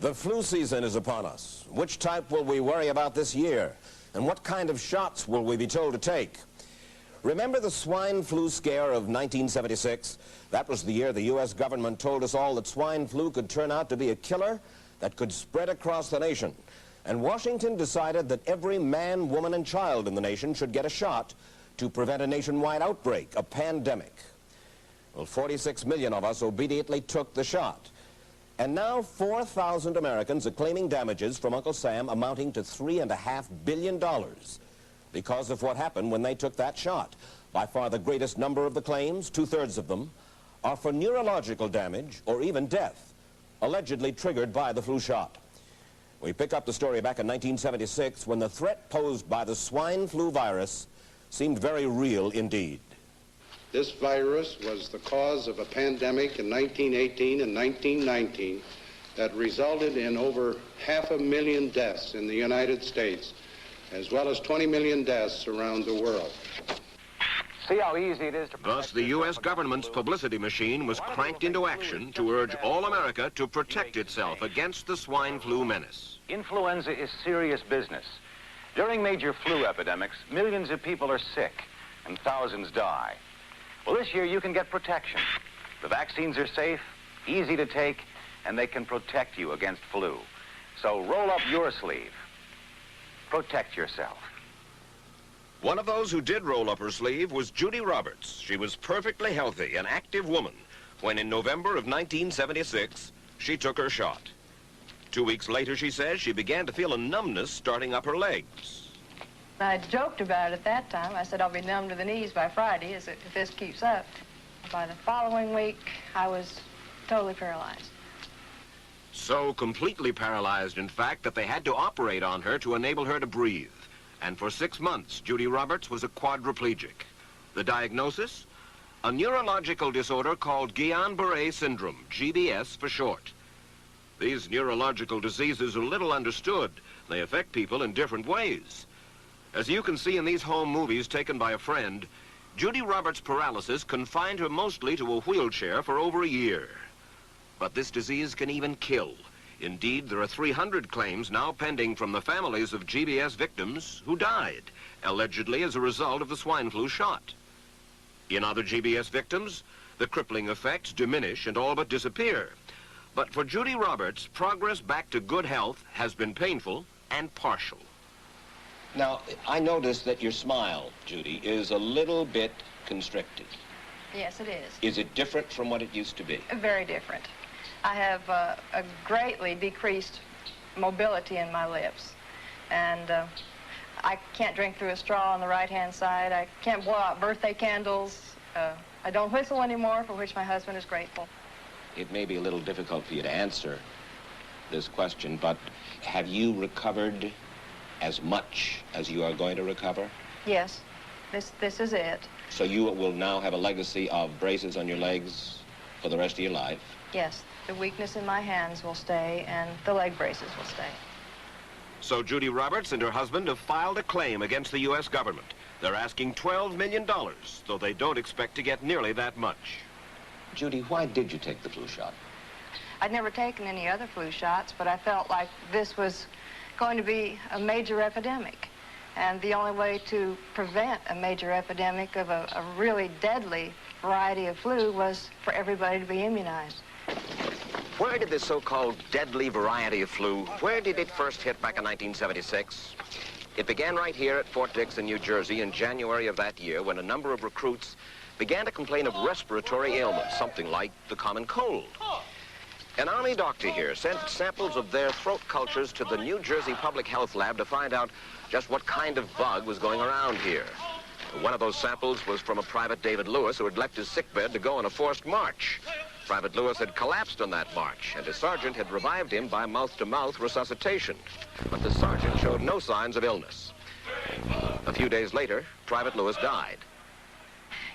The flu season is upon us. Which type will we worry about this year? And what kind of shots will we be told to take? Remember the swine flu scare of 1976? That was the year the U.S. government told us all that swine flu could turn out to be a killer that could spread across the nation. And Washington decided that every man, woman, and child in the nation should get a shot to prevent a nationwide outbreak, a pandemic. Well, 46 million of us obediently took the shot. And now 4,000 Americans are claiming damages from Uncle Sam amounting to $3.5 billion because of what happened when they took that shot. By far the greatest number of the claims, 2/3 of them, are for neurological damage or even death, allegedly triggered by the flu shot. We pick up the story back in 1976 when the threat posed by the swine flu virus seemed very real indeed. This virus was the cause of a pandemic in 1918 and 1919 that resulted in over 500,000 deaths in the United States, as well as 20 million deaths around the world. See how easy it is to... Thus, the U.S. government's publicity machine was cranked into action to urge all America to protect itself against the swine flu menace. Influenza is serious business. During major flu epidemics, millions of people are sick and thousands die. Well, this year you can get protection. The vaccines are safe, easy to take, and they can protect you against flu. So roll up your sleeve. Protect yourself. One of those who did roll up her sleeve was Judy Roberts. She was perfectly healthy, an active woman, when in November of 1976, she took her shot. 2 weeks later, she says, she began to feel a numbness starting up her legs. I joked about it at that time. I said I'll be numb to the knees by Friday if this keeps up. By the following week, I was totally paralyzed. So completely paralyzed, in fact, that they had to operate on her to enable her to breathe. And for 6 months, Judy Roberts was a quadriplegic. The diagnosis? A neurological disorder called Guillain-Barré syndrome, GBS for short. These neurological diseases are little understood. They affect people in different ways. As you can see in these home movies taken by a friend, Judy Roberts' paralysis confined her mostly to a wheelchair for over a year. But this disease can even kill. Indeed, there are 300 claims now pending from the families of GBS victims who died, allegedly as a result of the swine flu shot. In other GBS victims, the crippling effects diminish and all but disappear. But for Judy Roberts, progress back to good health has been painful and partial. Now, I noticed that your smile, Judy, is a little bit constricted. Yes, it is. Is it different from what it used to be? Very different. I have a greatly decreased mobility in my lips. And I can't drink through a straw on the right-hand side. I can't blow out birthday candles. I don't whistle anymore, for which my husband is grateful. It may be a little difficult for you to answer this question, but have you recovered as much as you are going to recover? Yes, this is it. So you will now have a legacy of braces on your legs for the rest of your life? Yes, the weakness in my hands will stay and the leg braces will stay. So Judy Roberts and her husband have filed a claim against the U.S. government. They're asking $12 million, though they don't expect to get nearly that much. Judy, why did you take the flu shot? I'd never taken any other flu shots, but I felt like this was going to be a major epidemic. And the only way to prevent a major epidemic of a really deadly variety of flu was for everybody to be immunized. Where did this so-called deadly variety of flu, where did it first hit back in 1976? It began right here at Fort Dix in New Jersey in January of that year when a number of recruits began to complain of respiratory ailments, something like the common cold. An Army doctor here sent samples of their throat cultures to the New Jersey Public Health Lab to find out just what kind of bug was going around here. One of those samples was from a Private David Lewis who had left his sickbed to go on a forced march. Private Lewis had collapsed on that march, and his sergeant had revived him by mouth-to-mouth resuscitation. But the sergeant showed no signs of illness. A few days later, Private Lewis died.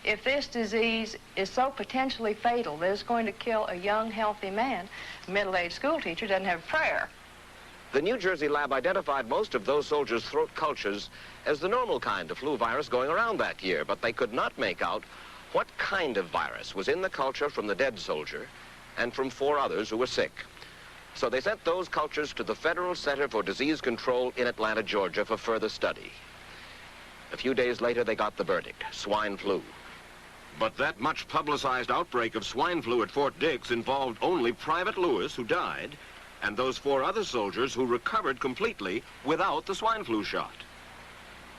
If this disease is so potentially fatal that it's going to kill a young, healthy man, a middle-aged school teacher doesn't have a prayer. The New Jersey lab identified most of those soldiers' throat cultures as the normal kind of flu virus going around that year, but they could not make out what kind of virus was in the culture from the dead soldier and from 4 others who were sick. So they sent those cultures to the Federal Center for Disease Control in Atlanta, Georgia for further study. A few days later, they got the verdict: swine flu. But that much publicized outbreak of swine flu at Fort Dix involved only Private Lewis, who died, and those 4 other soldiers who recovered completely without the swine flu shot.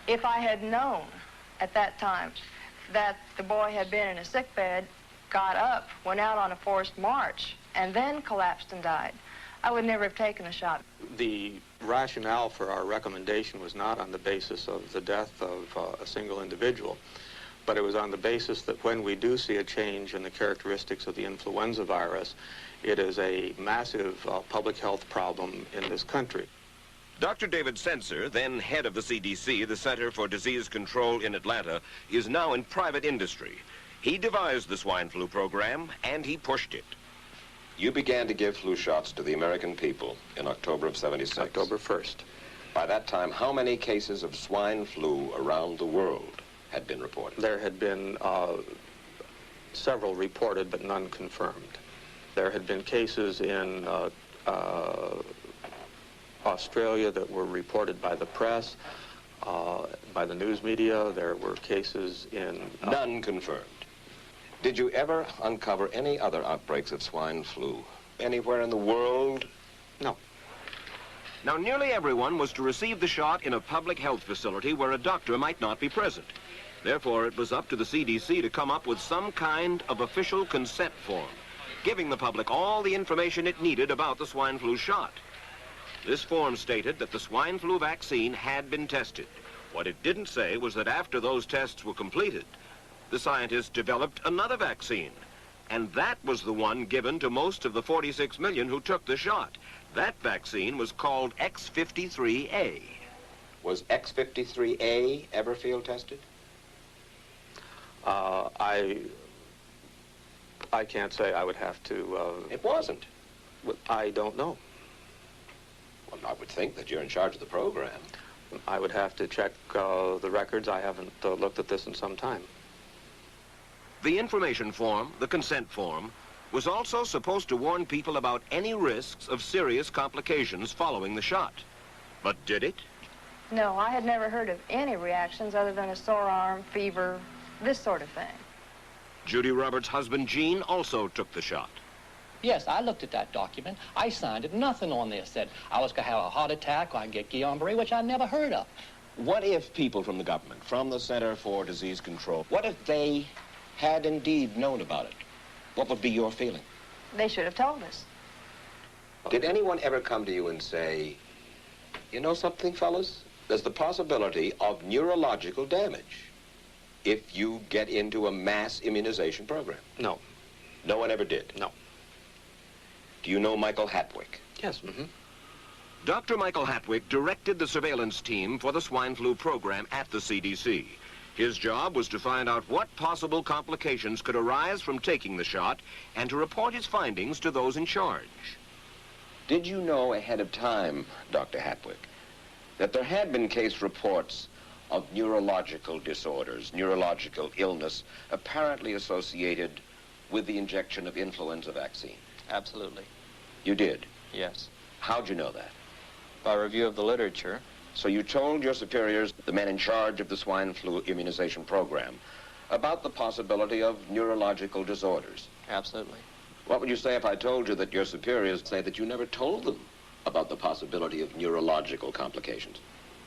If I had known at that time that the boy had been in a sick bed, got up, went out on a forced march, and then collapsed and died, I would never have taken the shot. The rationale for our recommendation was not on the basis of the death of a single individual, but it was on the basis that when we do see a change in the characteristics of the influenza virus, it is a massive public health problem in this country. Dr. David Sencer, then head of the CDC, the Center for Disease Control in Atlanta, is now in private industry. He devised the swine flu program, and he pushed it. You began to give flu shots to the American people in October of '76. October 1st. By that time, how many cases of swine flu around the world had been reported? There had been several reported, but none confirmed. There had been cases in Australia that were reported by the press, by the news media. There were cases in... None confirmed. Did you ever uncover any other outbreaks of swine flu anywhere in the world? No. Now, nearly everyone was to receive the shot in a public health facility where a doctor might not be present. Therefore, it was up to the CDC to come up with some kind of official consent form, giving the public all the information it needed about the swine flu shot. This form stated that the swine flu vaccine had been tested. What it didn't say was that after those tests were completed, the scientists developed another vaccine, and that was the one given to most of the 46 million who took the shot. That vaccine was called X53A. Was X53A ever field tested? I can't say. I would have to... It wasn't. I don't know. Well, I would think that you're in charge of the program. I would have to check the records. I haven't looked at this in some time. The information form, the consent form, was also supposed to warn people about any risks of serious complications following the shot. But did it? No, I had never heard of any reactions other than a sore arm, fever, this sort of thing. Judy Roberts' husband, Gene, also took the shot. Yes, I looked at that document. I signed it. Nothing on there said I was going to have a heart attack or I'd get Guillain-Barré, which I never heard of. What if people from the government, from the Center for Disease Control, what if they had indeed known about it? What would be your feeling? They should have told us. Did anyone ever come to you and say, you know something, fellas? There's the possibility of neurological damage if you get into a mass immunization program? No. No one ever did? No. Do you know Michael Hatwick? Yes. Mm-hmm. Dr. Michael Hatwick directed the surveillance team for the swine flu program at the CDC. His job was to find out what possible complications could arise from taking the shot and to report his findings to those in charge. Did you know ahead of time, Dr. Hatwick, that there had been case reports of neurological disorders, neurological illness, apparently associated with the injection of influenza vaccine? Absolutely. You did? Yes. How'd you know that? By review of the literature. So you told your superiors, the men in charge of the swine flu immunization program, about the possibility of neurological disorders? Absolutely. What would you say if I told you that your superiors say that you never told them about the possibility of neurological complications?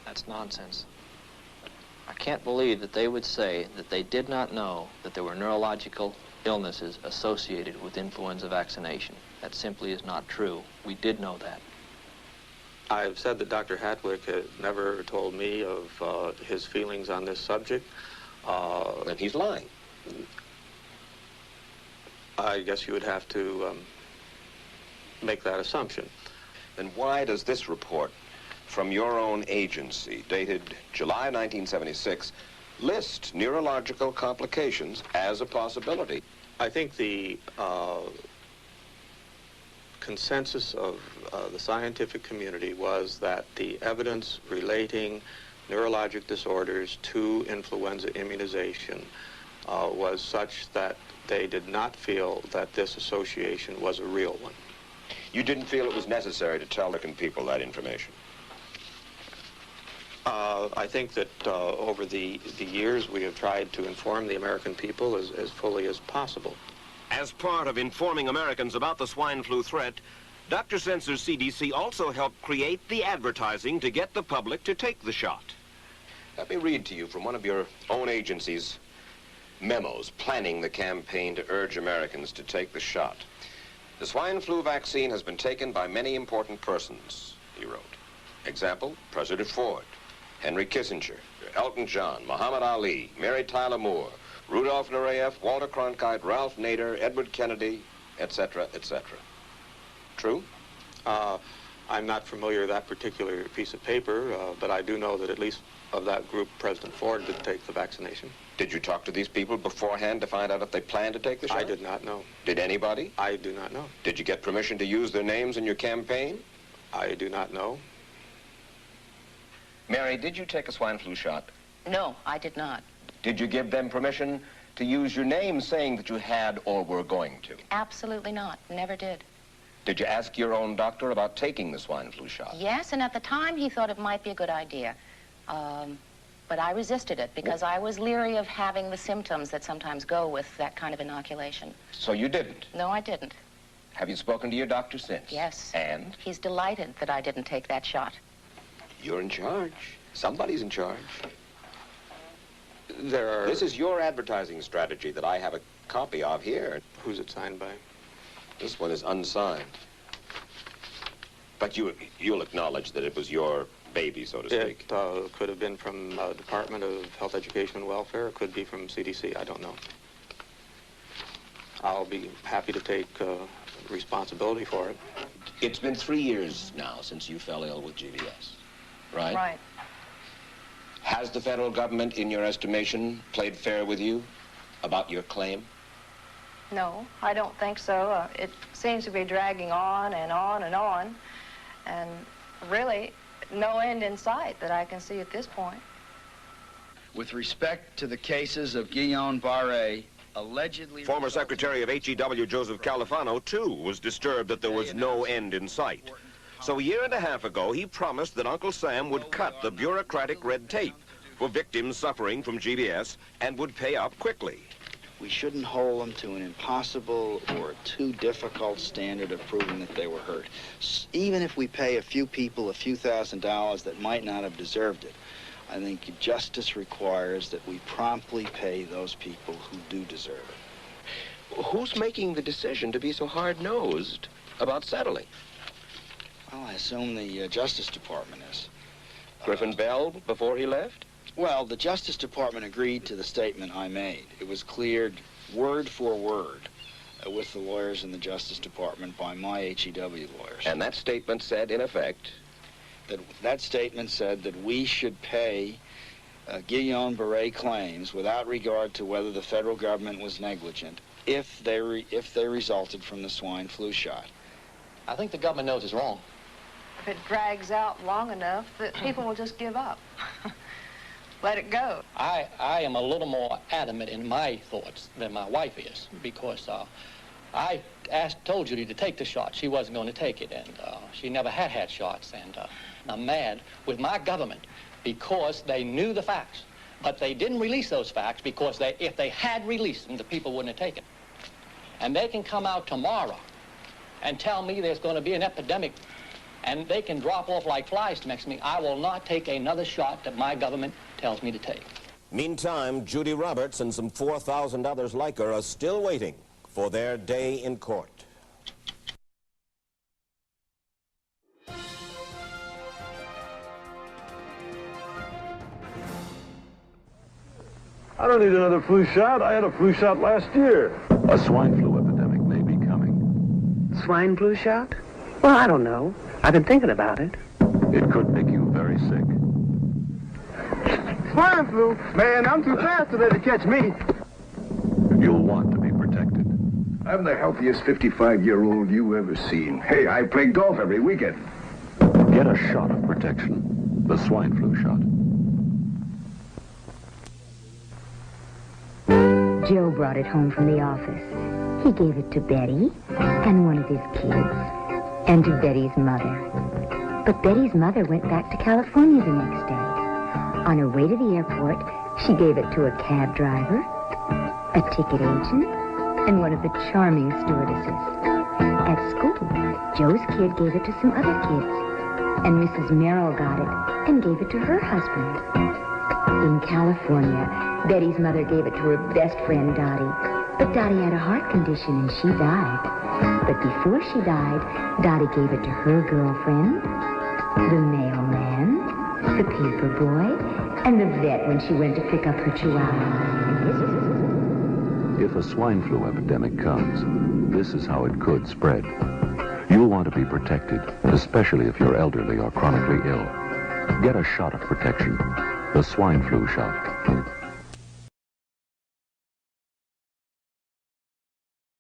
That's nonsense. I can't believe that they would say that they did not know that there were neurological illnesses associated with influenza vaccination. That simply is not true. We did know that. I've said that Dr. Hatwick had never told me of his feelings on this subject. Then he's lying. I guess you would have to make that assumption. Then why does this report from your own agency, dated July 1976, list neurological complications as a possibility? I think the consensus of the scientific community was that the evidence relating neurologic disorders to influenza immunization was such that they did not feel that this association was a real one. You didn't feel it was necessary to tell American people that information? I think that over the years we have tried to inform the American people as fully as possible. As part of informing Americans about the swine flu threat, Dr. Sentzer's CDC also helped create the advertising to get the public to take the shot. Let me read to you from one of your own agency's memos planning the campaign to urge Americans to take the shot. The swine flu vaccine has been taken by many important persons, he wrote. Example, President Ford, Henry Kissinger, Elton John, Muhammad Ali, Mary Tyler Moore, Rudolph Nureyev, Walter Cronkite, Ralph Nader, Edward Kennedy, etc., etc. True? I'm not familiar with that particular piece of paper, but I do know that at least of that group, President Ford did take the vaccination. Did you talk to these people beforehand to find out if they planned to take the shot? I did not know. Did anybody? I do not know. Did you get permission to use their names in your campaign? I do not know. Mary, did you take a swine flu shot? No, I did not. Did you give them permission to use your name saying that you had or were going to? Absolutely not. Never did. Did you ask your own doctor about taking the swine flu shot? Yes, and at the time he thought it might be a good idea. But I resisted it because I was leery of having the symptoms that sometimes go with that kind of inoculation. So you didn't? No, I didn't. Have you spoken to your doctor since? Yes. And? He's delighted that I didn't take that shot. You're in charge. Somebody's in charge. There are... This is your advertising strategy that I have a copy of here. Who's it signed by? This one is unsigned. But you'll acknowledge that it was your baby, so to speak. It could have been from Department of Health, Education, and Welfare. It could be from CDC. I don't know. I'll be happy to take responsibility for it. It's been 3 years now since you fell ill with GBS, right? Right. Has the federal government, in your estimation, played fair with you about your claim? No, I don't think so. It seems to be dragging on and on and on, and really no end in sight that I can see at this point. With respect to the cases of Guillain-Barré, allegedly... Former Secretary of HEW Joseph Califano, too, was disturbed that there was no end in sight. So a year and a half ago, he promised that Uncle Sam would cut the bureaucratic red tape for victims suffering from GBS and would pay up quickly. We shouldn't hold them to an impossible or too difficult standard of proving that they were hurt. Even if we pay a few people a few $1,000s that might not have deserved it, I think justice requires that we promptly pay those people who do deserve it. Who's making the decision to be so hard-nosed about settling? Well, I assume the Justice Department is. Griffin Bell before he left? Well, the Justice Department agreed to the statement I made. It was cleared word for word with the lawyers in the Justice Department by my HEW lawyers. And that statement said, in effect? That statement said that we should pay Guillain-Barré claims without regard to whether the federal government was negligent if they resulted from the swine flu shot. I think the government knows it's wrong. If it drags out long enough, that people will just give up. Let it go. I am a little more adamant in my thoughts than my wife is, because I told Judy to take the shot. She wasn't going to take it, and she never had shots, and I'm mad with my government because they knew the facts, but they didn't release those facts because if they had released them, the people wouldn't have taken. And they can come out tomorrow and tell me there's going to be an epidemic, and they can drop off like flies next to me. I will not take another shot that my government tells me to take. Meantime, Judy Roberts and some 4,000 others like her are still waiting for their day in court. I don't need another flu shot. I had a flu shot last year. A swine flu epidemic may be coming. Swine flu shot? Well, I don't know. I've been thinking about it. It could make you very sick. Swine flu? Man, I'm too fast to let it catch me. You'll want to be protected. I'm the healthiest 55-year-old you ever seen. Hey, I play golf every weekend. Get a shot of protection. The swine flu shot. Joe brought it home from the office. He gave it to Betty and one of his kids. and to Betty's mother. But Betty's mother went back to California the next day. On her way to the airport, she gave it to a cab driver, a ticket agent, and one of the charming stewardesses. At school, Joe's kid gave it to some other kids, and Mrs. Merrill got it and gave it to her husband. In California, Betty's mother gave it to her best friend, Dottie. But Dottie had a heart condition and she died. But before she died, Dottie gave it to her girlfriend, the mailman, the paper boy, and the vet when she went to pick up her chihuahua. If a swine flu epidemic comes, this is how it could spread. You'll want to be protected, especially if you're elderly or chronically ill. Get a shot of protection, the swine flu shot.